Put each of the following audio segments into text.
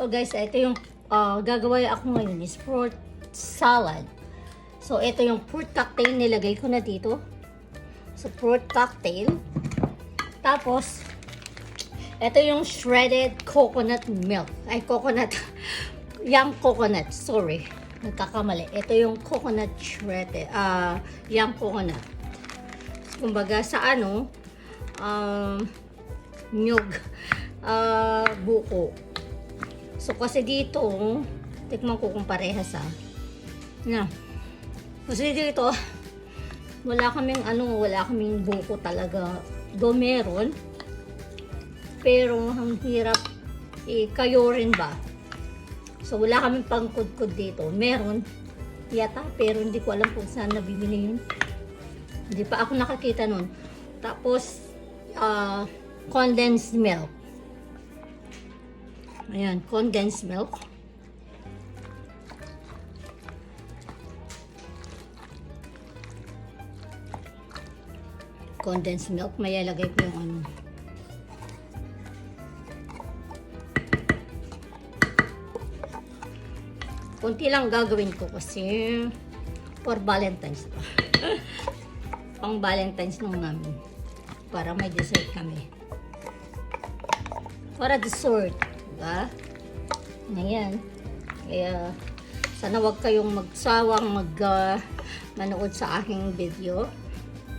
So guys, ito yung gagawa ako ngayon is fruit salad. So ito yung fruit cocktail, nilagay ko na dito. So fruit cocktail. Tapos ito yung shredded coconut milk. Ay, coconut. Young coconut, sorry. Nagkakamali. Ito yung coconut shredded. Young coconut. Kumbaga sa ano, nyug, buko. So kasi dito, tikman ko kung parehas na. Kasi dito, wala kaming buko talaga. Do meron. Pero ang hirap, kayo rin ba? So wala kaming pangkudkod dito. Meron, yata, pero hindi ko alam kung saan nabibili yun. Hindi pa ako nakakita nun. Tapos, condensed milk. Ayan, condensed milk. Condensed milk, may ilagay ko yung ano. Kunti lang gagawin ko kasi for Valentine's pa. Pang Valentine's nung namin. Para may dessert kami. Para dessert. Diba? Ayan. Kaya, sana wag kayong magsawang manood sa aking video.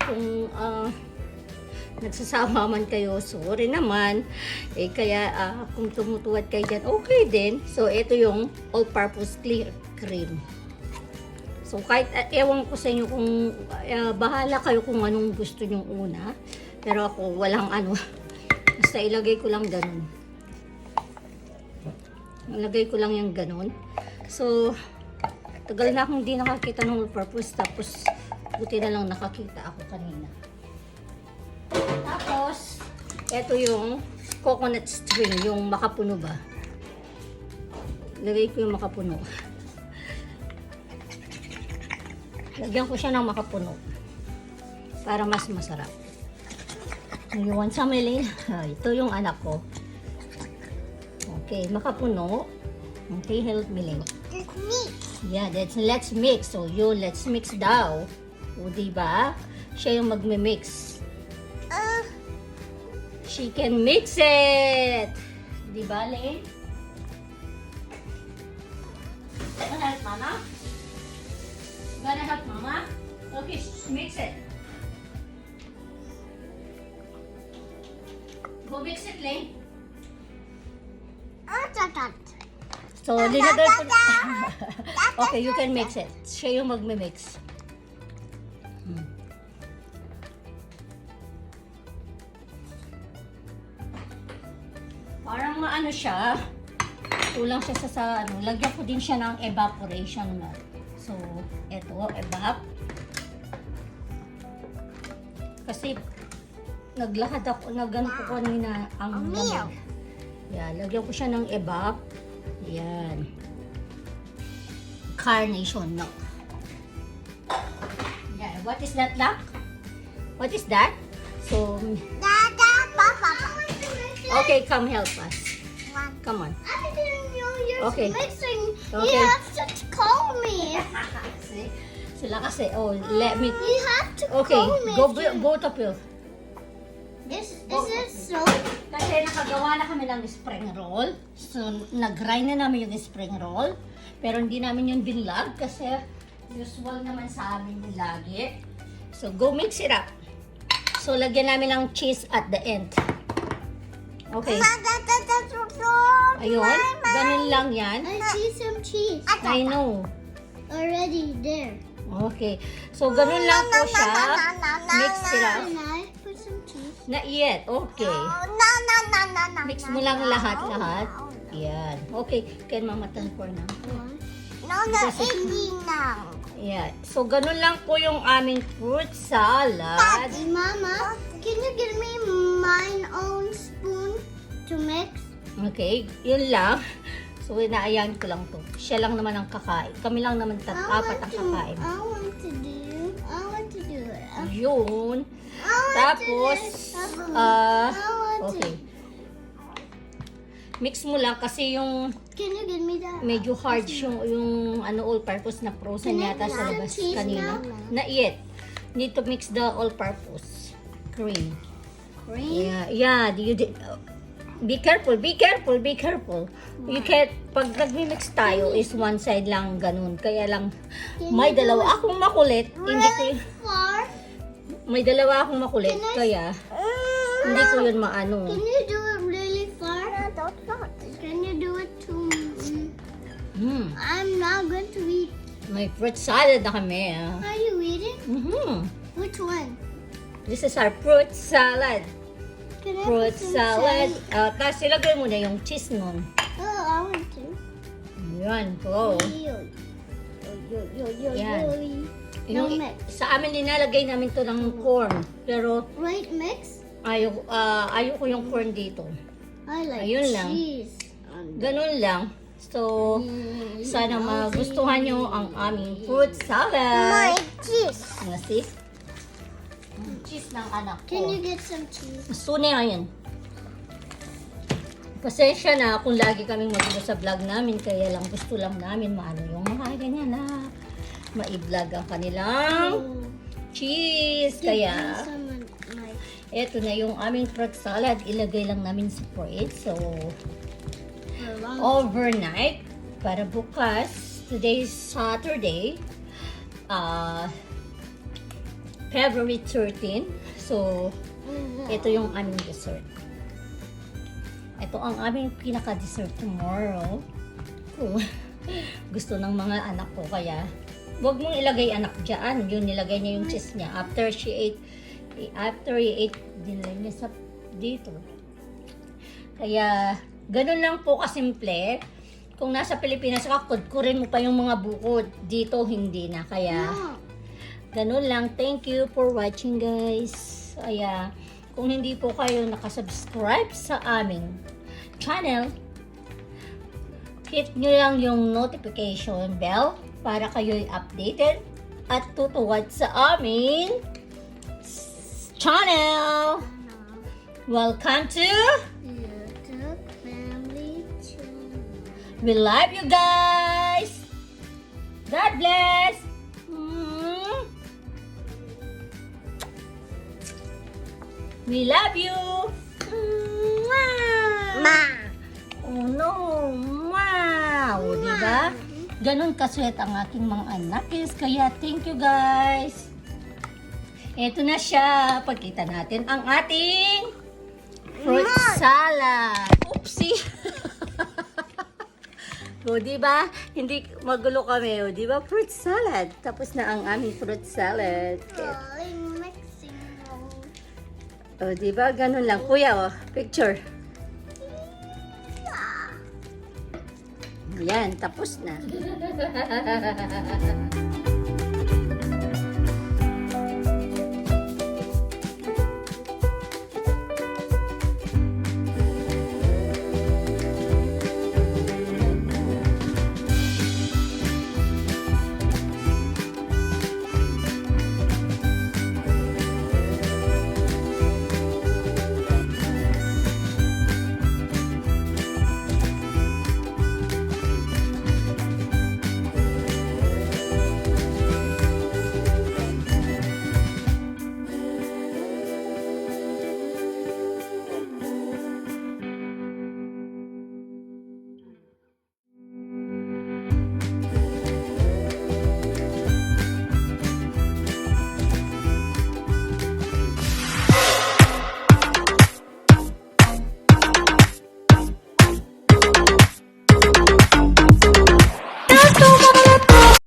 Kung nagsasawa man kayo, sorry naman. Kaya, kung tumutuwad kayo dyan, okay din. So, ito yung all-purpose clear cream. So, kahit, ewan ko sa inyo kung, bahala kayo kung anong gusto nyong una. Pero ako, walang ano. Basta ilagay ko lang ganun. Ilagay ko lang yung ganun. So, tagal na akong hindi nakakita ng all-purpose. Tapos, buti na lang nakakita ako kanina. Tapos, ito yung coconut string, yung macapuno ba? Lagay ko yung macapuno. Lagyan ko siya ng macapuno para mas masarap. You want some, Elaine? Ito yung anak ko. Okay, macapuno. Okay, help me, Elaine. Let's mix. Yeah, let's mix. So, let's mix daw. O, diba? Siya yung magme-mix. She can mix it. Diba, Elaine? Gonna help Mama? Gonna help Mama? Okay, mix it. Go mix it, Elaine. So, linagay ko na. Okay, you can mix it. Siya yung magme-mix. Parang ano siya. Kulang siya sa ano. Lagyan ko din siya ng evaporation na. So, eto, evap. Kasi, naglahad ako, nagano ko kanina ang lamig. Yan, lagyan ko siya ng evap. Yan. Carnation milk. Yan. What is that, Lak? What is that? So, okay, come help us. Come on. I didn't know you're Okay. mixing. Okay. You have to call me. See? Sila kasi, let me. You have to Okay, call me. both of you. Is it so? Kasi nakagawa na kami ng spring roll. So, nag-grind na namin yung spring roll. Pero hindi namin yung binlog kasi usual naman sa amin yung lagi. So, go mix it up. So, lagyan namin ng cheese at the end. Okay. Ayun. Ganun lang yan. I see some cheese I know. already there. Okay. So, ganun lang po siya. Mix it up. Can I put some cheese? Not yet. Okay. Mix mo lang lahat-lahat. Yan. Okay. Can Mama turn for now? Yeah. So, ganun lang po yung aming fruit salad. Hey, Mama, can you give me mine own spoon to mix? Okay. Yun lang. So, inaayan ko lang to. Siya lang naman ang kakain. Kami lang naman apat ang kakain. I want to do it. Yun. Tapos, okay. Mix mo lang kasi yung Can you give me that? Medyo hard yung ano, all-purpose na frozen Can I yata sa have labas cheese kanina. now? Not yet. Need to mix the all-purpose cream. Cream? Yeah. Be careful. You can't, pag nag-mix tayo, is one side lang ganun. Kaya lang, may dalawa akong makulit. Hindi ko Really far? may dalawa akong makulit. Kaya, hindi ko yun maano. Can you do it really far? No, don't not. Can you do it to me? I'm not going to eat. May fruit salad na kami. Are you eating? Which one? This is our fruit salad. Can I Fruit put some salad. cheese? Tapos ilagay mo na yung cheese nun. Oh, I want to. Yan, go. Yan. No Yung, mix. sa amin nilalagay namin to ng corn. Pero Right mix? ayoko yung corn dito. I like Ayun lang. cheese. Ganun lang. So, sana magustuhan nyo ang aming fruit salad. cheese. See? Cheese ng anak Can ko. you get some cheese? Sune ngayon. Pasensya na kung lagi kaming magulo sa vlog namin. Kaya lang gusto lang namin maano yung mga ganyan na ma-vlog ang kanilang cheese. Kaya, Some like eto na yung aming fruit salad. Ilagay lang namin sa fridge. So, overnight para bukas. Today's Saturday. February 13. So, ito yung aming dessert. Ito ang aming pinaka-dessert tomorrow. Kung gusto ng mga anak ko. Kaya, huwag mong ilagay anak dyan. Yun, nilagay niya yung cheese niya. After he ate, dinilagay niya sa dito. Kaya, ganun lang po kasimple. Kung nasa Pilipinas ka, kudkurin mo pa yung mga bukod. Dito, hindi na. Kaya, ganun lang. Thank you for watching, guys. Kaya, kung hindi po kayo nakasubscribe sa aming channel, hit nyo lang yung notification bell para kayo'y updated at tutuwad sa aming channel. Welcome to YouTube Family Channel. We love you guys. God bless. We love you. Oh no. Wow. Diba? Ganon kaswet ang aking mga anak. Kaya thank you guys. Ito na siya. Pagkita natin ang ating fruit salad. Oopsie. O, diba? Hindi magulo kami. O, diba? Fruit salad. Tapos na ang aming fruit salad. I'm mixing those. O, diba? Ganun lang. Kuya, picture. Yan, tapos na.